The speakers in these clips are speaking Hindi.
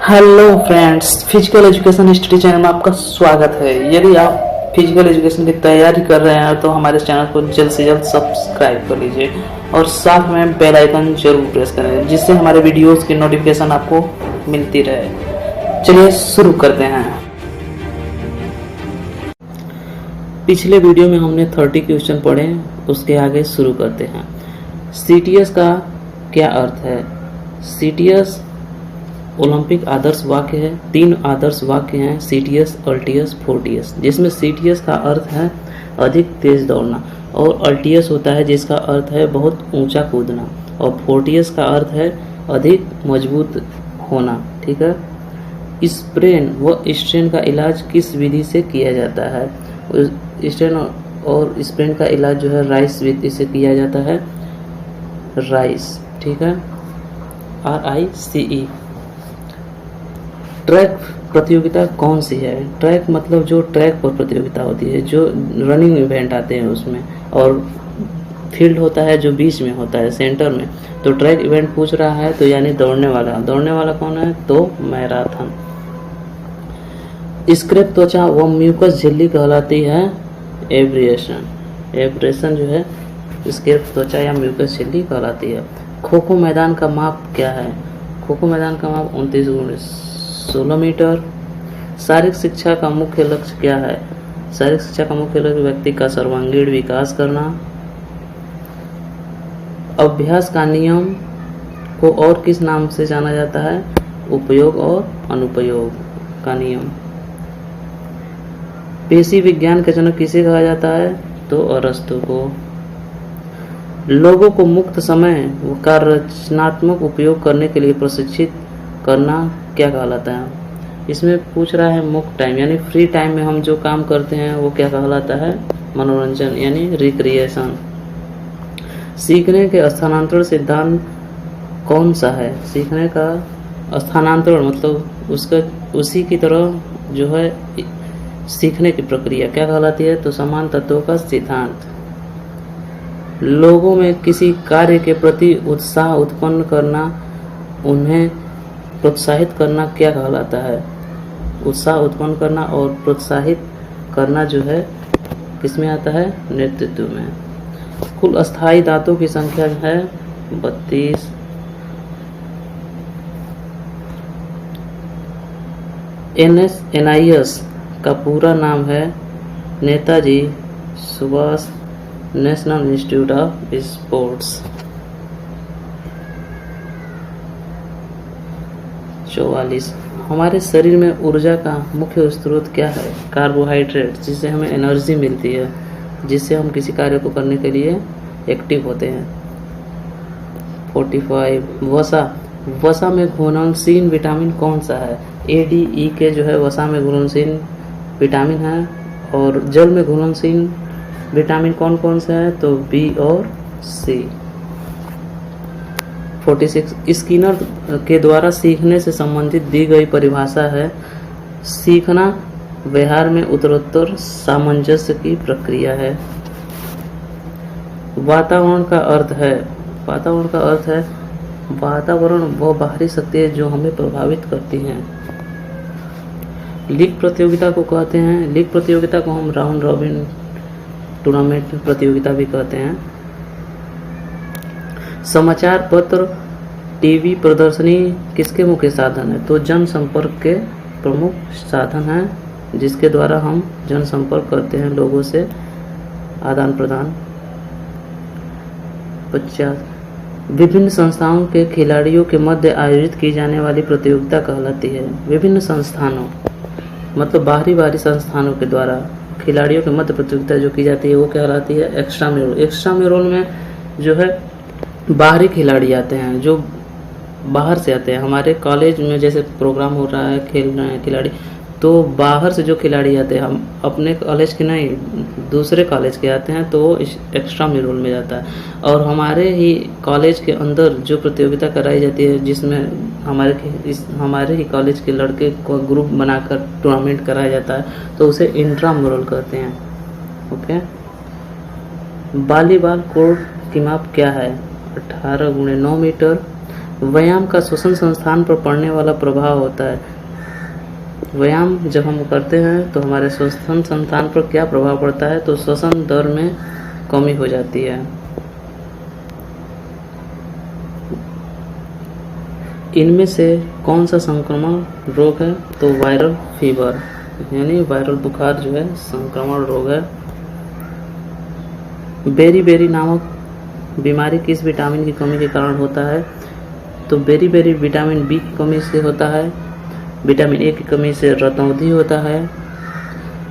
Hello friends, physical education study channel में आपका स्वागत है। यदि आप फिजिकल एजुकेशन की तैयारी कर रहे हैं तो हमारे चैनल को जल्द से जल्द सब्सक्राइब कर लीजिए और साथ में बेल आइकन जरूर प्रेस करें, जिससे हमारे वीडियोस की नोटिफिकेशन आपको मिलती रहे। चलिए शुरू करते हैं। पिछले वीडियो में हमने 30 क्वेश्चन पढ़े, उसके आगे शुरू करते हैं। सीटीएस का क्या अर्थ है? सीटीएस ओलंपिक आदर्श वाक्य है। 3 आदर्श वाक्य हैं, सीटीएस, अल्टीएस, फोर्टियस, जिसमें सीटीएस का अर्थ है अधिक तेज दौड़ना और अल्टीएस होता है जिसका अर्थ है बहुत ऊंचा कूदना और फोर्टियस का अर्थ है अधिक मजबूत होना। ठीक है। स्प्रेन व स्ट्रेन का इलाज किस विधि से किया जाता है? स्ट्रेन और स्प्रेन का इलाज जो है राइस विधि से किया जाता है। राइस, ठीक है, RICE। ट्रैक प्रतियोगिता कौन सी है? ट्रैक मतलब जो ट्रैक पर प्रतियोगिता होती है, जो रनिंग इवेंट आते हैं उसमें, और फील्ड होता है जो बीच में होता है, सेंटर में। तो ट्रैक इवेंट पूछ रहा है तो यानी दौड़ने वाला कौन है? तो मैराथन। स्क्रैप त्वचा व म्यूकस झिल्ली कहलाती है एब्रेशन। एब्रेशन जो है स्क्रैप त्वचा या म्यूकस झिल्ली कहलाती है। खो खो मैदान का माप क्या है? खो खो मैदान का माप 29x16 मीटर। शारीरिक शिक्षा का मुख्य लक्ष्य क्या है? शारीरिक शिक्षा का मुख्य लक्ष्य व्यक्ति का सर्वांगीण विकास करना। अभ्यास का नियम को और किस नाम से जाना जाता है? उपयोग और अनुपयोग का नियम। पेशी विज्ञान के जनक किसे कहा जाता है? तो अरस्तु को। लोगों को मुक्त समय का रचनात्मक उपयोग करने के लिए प्रशिक्षित करना क्या कहलाता है? इसमें पूछ रहा है मुक्त टाइम, यानी फ्री टाइम में हम जो काम करते हैं वो क्या कहलाता है? मनोरंजन, यानी रिक्रिएशन। सीखने के स्थानांतरण सिद्धांत कौन सा है? सीखने का स्थानांतरण मतलब उसका उसी की तरह जो है सीखने की प्रक्रिया क्या कहलाती है? तो समान तत्वों का सिद्धांत। लोगों में किसी कार्य के प्रति उत्साह उत्पन्न करना, उन्हें प्रोत्साहित करना क्या कहलाता है? उत्साह उत्पन्न करना और प्रोत्साहित करना जो है किसमें आता है? नेतृत्व में। कुल अस्थायी दांतों की संख्या है 32। NIS का पूरा नाम है Netaji Subhash national institute of sports. 44। हमारे शरीर में ऊर्जा का मुख्य स्रोत क्या है? कार्बोहाइड्रेट, जिससे हमें एनर्जी मिलती है, जिससे हम किसी कार्य को करने के लिए एक्टिव होते हैं। 45। वसा में घुलनशील विटामिन कौन सा है? ADE के जो है वसा में घुलनशील विटामिन है। और जल में घुलनशील विटामिन कौन कौन सा है? तो B और C। 46। स्किनर के द्वारा सीखने से संबंधित दी गई परिभाषा है सीखना व्यवहार में उत्तरोत्तर सामंजस्य की प्रक्रिया है। वातावरण का अर्थ है वातावरण वो बाहरी शक्ति जो हमें प्रभावित करती हैं। लीग प्रतियोगिता को कहते हैं, लीग प्रतियोगिता को हम राउंड रॉबिन टूर्नामेंट प्रतियोगिता भी कहते हैं। समाचार पत्र, टीवी प्रदर्शनी किसके मुख्य साधन है? तो जनसंपर्क के प्रमुख साधन हैं, जिसके द्वारा हम जनसंपर्क करते हैं, लोगों से आदान प्रदान। 50। विभिन्न संस्थाओं के खिलाड़ियों के मध्य आयोजित की जाने वाली प्रतियोगिता कहलाती है। विभिन्न संस्थानों मतलब बाहरी संस्थानों के द्वारा खिलाड़ियों के मध्य प्रतियोगिता जो की जाती है वो कहलाती है एक्स्ट्राम्यूरल। एक्स्ट्राम्यूरल में जो है बाहरी खिलाड़ी आते हैं, जो बाहर से आते हैं। हमारे कॉलेज में जैसे प्रोग्राम हो रहा है, खेल रहे हैं खिलाड़ी, तो बाहर से जो खिलाड़ी आते हैं, हम अपने कॉलेज के नहीं दूसरे कॉलेज के आते हैं, तो वो एक्स्ट्राम्यूरल में जाता है। और हमारे ही कॉलेज के अंदर जो प्रतियोगिता कराई जाती है, जिसमें हमारे ही कॉलेज के लड़के को ग्रुप बनाकर टूर्नामेंट कराया जाता है, तो उसे इंट्राम्यूरल कहते हैं। ओके। वॉलीबॉल कोर्ट की माप क्या है? 18 × 9 मीटर। व्यायाम का श्वसन संस्थान पर पड़ने वाला प्रभाव होता है। व्यायाम जब हम करते हैं तो हमारे श्वसन संस्थान पर क्या प्रभाव पड़ता है, तो श्वसन दर में कमी हो जाती है। इनमें से कौन सा संक्रमण रोग है, तो वायरल फीवर यानी वायरल बुखार जो है संक्रमण रोग है। बेरी नामक बीमारी किस विटामिन की कमी के कारण होता है, तो बेरी विटामिन बी की कमी से होता है, विटामिन ए की कमी से रतौंधी होता है,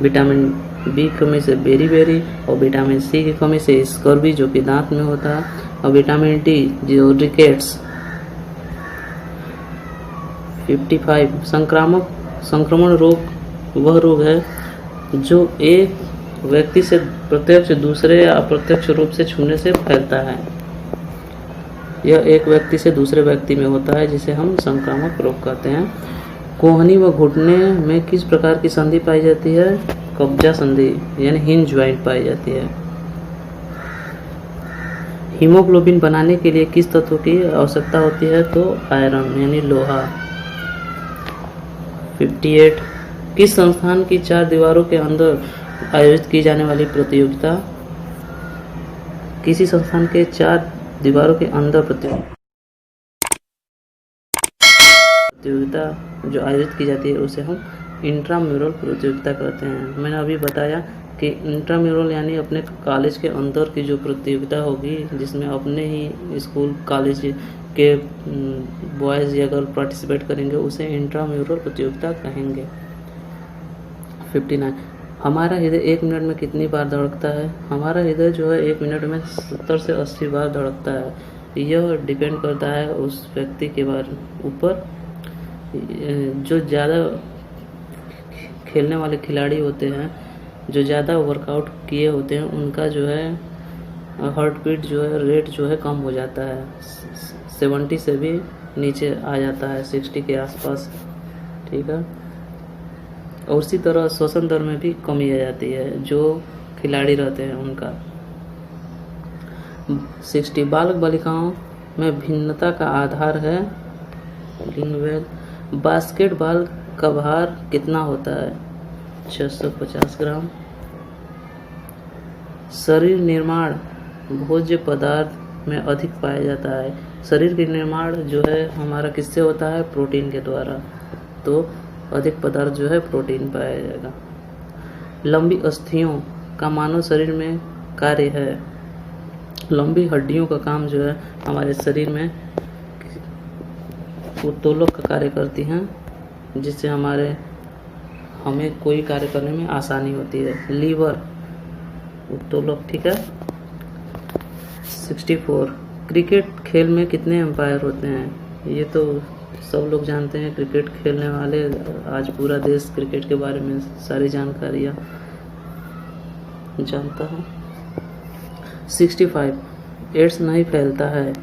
विटामिन बी की कमी से बेरी और विटामिन सी की कमी से स्कर्वी जो कि दांत में होता है, और विटामिन डी जो रिकेट्स। 55 संक्रमण रोग वह रोग है जो एक व्यक्ति से प्रत्यक्ष दूसरे या अप्रत्यक्ष रूप से छूने से फैलता है। यह एक व्यक्ति से दूसरे व्यक्ति में होता है जिसे हम संक्रामक रोग कहते हैं। कोहनी व घुटने में किस प्रकार की संधि पाई जाती है, कब्जा संधि यानी हिंज ज्वाइंट पाई जाती है। हीमोग्लोबिन बनाने के लिए किस तत्व की आवश्यकता होती है, तो आयरन यानी लोहा। 58 किस संस्थान की 4 दीवारों के अंदर आयोजित की जाने वाली प्रतियोगिता, किसी संस्थान के 4 दीवारों के अंदर प्रतियोगिता जो आयोजित की जाती है उसे हम इंट्राम्यूरल प्रतियोगिता कहते हैं। मैंने अभी बताया कि इंट्राम्यूरल यानी अपने कॉलेज के अंदर की जो प्रतियोगिता होगी जिसमें अपने ही स्कूल कॉलेज के बॉयज़ या गर्ल पार्टिसिपेट करेंगे उसे इंट्राम्यूरल प्रतियोगिता कहेंगे। 59 हमारा हृदय 1 मिनट में कितनी बार धड़कता है, हमारा हृदय जो है 1 मिनट में 70 से 80 बार धड़कता है। यह डिपेंड करता है उस व्यक्ति के ऊपर। जो ज़्यादा खेलने वाले खिलाड़ी होते हैं, जो ज़्यादा वर्कआउट किए होते हैं, उनका जो है हार्ट बीट जो है रेट जो है कम हो जाता है, 70 से भी नीचे आ जाता है, 60 के आसपास। ठीक है, और उसी तरह श्वसन दर में भी कमी आ जाती है जो खिलाड़ी रहते हैं उनका। 60 बालक बालिकाओं में भिन्नता का आधार है लिंग। बास्केटबॉल का भार कितना होता है, 650 ग्राम। शरीर निर्माण भोज्य पदार्थ में अधिक पाया जाता है। शरीर के निर्माण जो है हमारा किससे होता है, प्रोटीन के द्वारा, तो अधिक पदार्थ जो है प्रोटीन पाया जाएगा। लंबी अस्थियों का मानव शरीर में कार्य है। लंबी हड्डियों का काम जो है हमारे शरीर में उत्तोलक का कार्य करती हैं, जिससे हमें कोई कार्य करने में आसानी होती है। लीवर उत्तोलक। ठीक है। 64 क्रिकेट खेल में कितने अंपायर होते हैं, ये तो सब लोग जानते हैं। क्रिकेट खेलने वाले, आज पूरा देश क्रिकेट के बारे में सारी जानकारियाँ जानता है। 65 एड्स नहीं फैलता है।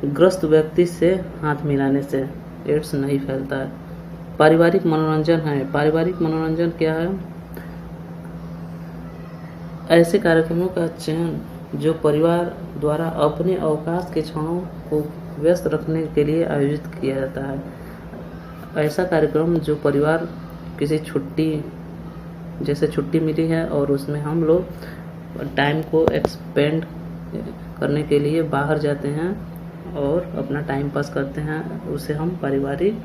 ग्रस्त व्यक्ति से हाथ मिलाने से एड्स नहीं फैलता है। पारिवारिक मनोरंजन है। पारिवारिक मनोरंजन क्या है, ऐसे कार्यक्रमों का चयन जो परिवार द्वारा अपने अवकाश के क्षणों को व्यस्त रखने के लिए आयोजित किया जाता है। ऐसा कार्यक्रम जो परिवार किसी छुट्टी, जैसे छुट्टी मिली है और उसमें हम लोग टाइम को एक्सपेंड करने के लिए बाहर जाते हैं और अपना टाइम पास करते हैं, उसे हम पारिवारिक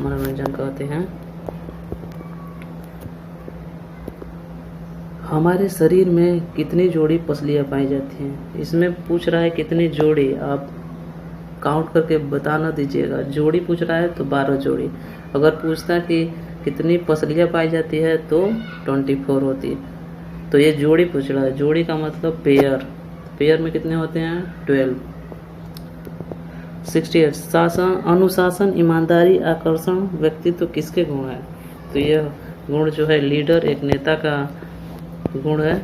मनोरंजन कहते हैं। हमारे शरीर में कितनी जोड़ी पसलियाँ पाई जाती हैं, इसमें पूछ रहा है कितनी जोड़ी, आप काउंट करके बताना दीजिएगा। जोड़ी पूछ रहा है तो 12 जोड़ी। अगर पूछता कि कितनी पसलियाँ पाई जाती है तो 24 होती है। तो ये जोड़ी पूछ रहा है, जोड़ी का मतलब पेयर। पेयर में कितने होते हैं, 12। 68 शासन, अनुशासन, ईमानदारी, आकर्षण व्यक्तित्व किसके गुण है, तो यह गुण जो है लीडर, एक नेता का गुण है,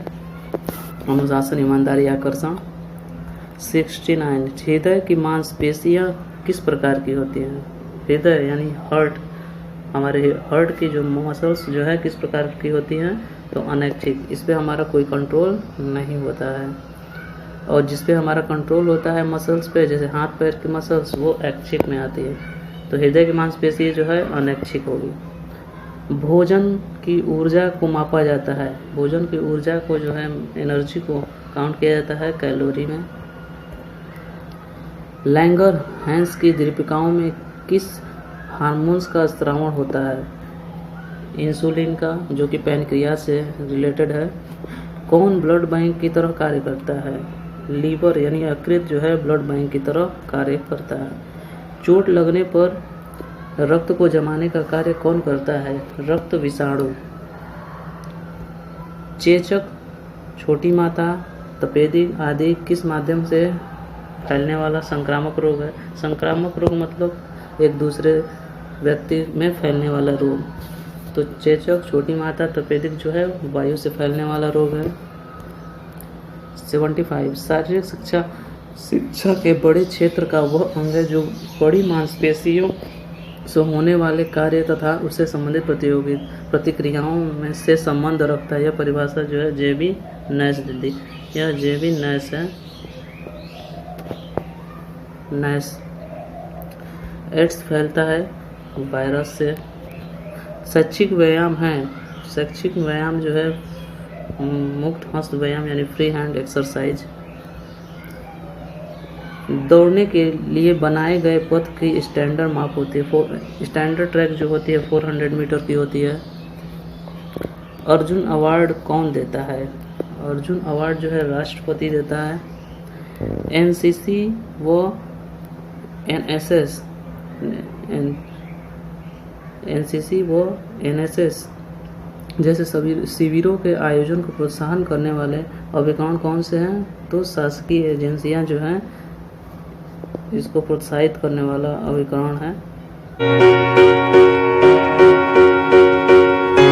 अनुशासन, ईमानदारी, आकर्षण। 69 हृदय की मांसपेशियां किस प्रकार की होती हैं। हृदय यानी हार्ट, हमारे हार्ट की जो मसल्स जो है किस प्रकार की होती हैं, तो अनैच्छिक, इस पे हमारा कोई कंट्रोल नहीं होता है। और जिस पे हमारा कंट्रोल होता है मसल्स पे, जैसे हाथ पैर की मसल्स, वो ऐच्छिक में आती है। तो हृदय की मांसपेशी जो है अनैच्छिक होगी। भोजन की ऊर्जा को मापा जाता है, भोजन की ऊर्जा को जो है एनर्जी को काउंट किया जाता है कैलोरी में। लैंगर हैंस की दीपिकाओं में किस हार्मोन्स का स्रावण होता है? इंसुलिन का, जो कि पैनक्रियास से रिलेटेड है। कौन ब्लड बैंक की तरह कार्य करता है? लीवर यानी यकृत जो है ब्लड बैंक की तरह कार्य करता है। चोट लगने पर रक्त को जमाने का कार्य कौन करता है? रक्त विषाणु। चेचक, छोटी माता, तपेदिक आदि किस माध्यम से फैलने वाला संक्रामक रोग है? संक्रामक रोग मतलब एक दूसरे व्यक्ति में फैलने वाला रोग। तो चेचक, छोटी माता, तपेदिक जो है वायु से फैलने वाला रोग है। 75 शारीरिक शिक्षा के बड़े क्षेत्र का वह अंग है जो बड़ी मांसपेशियों से होने वाले कार्य तथा उससे संबंधित प्रतिक्रियाओं में से संबंध रखता है। यह परिभाषा जो है जेबी नैश ने दी। यह जेबी नैश है। नैश। एड्स फैलता है वायरस से। शैक्षिक व्यायाम है। शैक्षिक व्यायाम जो है मुक्त हस्त व्यायाम यानी फ्री हैंड एक्सरसाइज। दौड़ने के लिए बनाए गए पथ की स्टैंडर्ड माप होती है। स्टैंडर्ड ट्रैक जो होती है 400 मीटर की होती है। अर्जुन अवार्ड कौन देता है? अर्जुन अवार्ड जो है राष्ट्रपति देता है। एनसीसी व एनएसएस, एनसीसी व एनएसएस जैसे सभी शिविरों के आयोजन को प्रोत्साहन करने वाले अभिकरण कौन से हैं? तो शासकीय एजेंसियां जो हैं इसको प्रोत्साहित करने वाला अभिकरण है।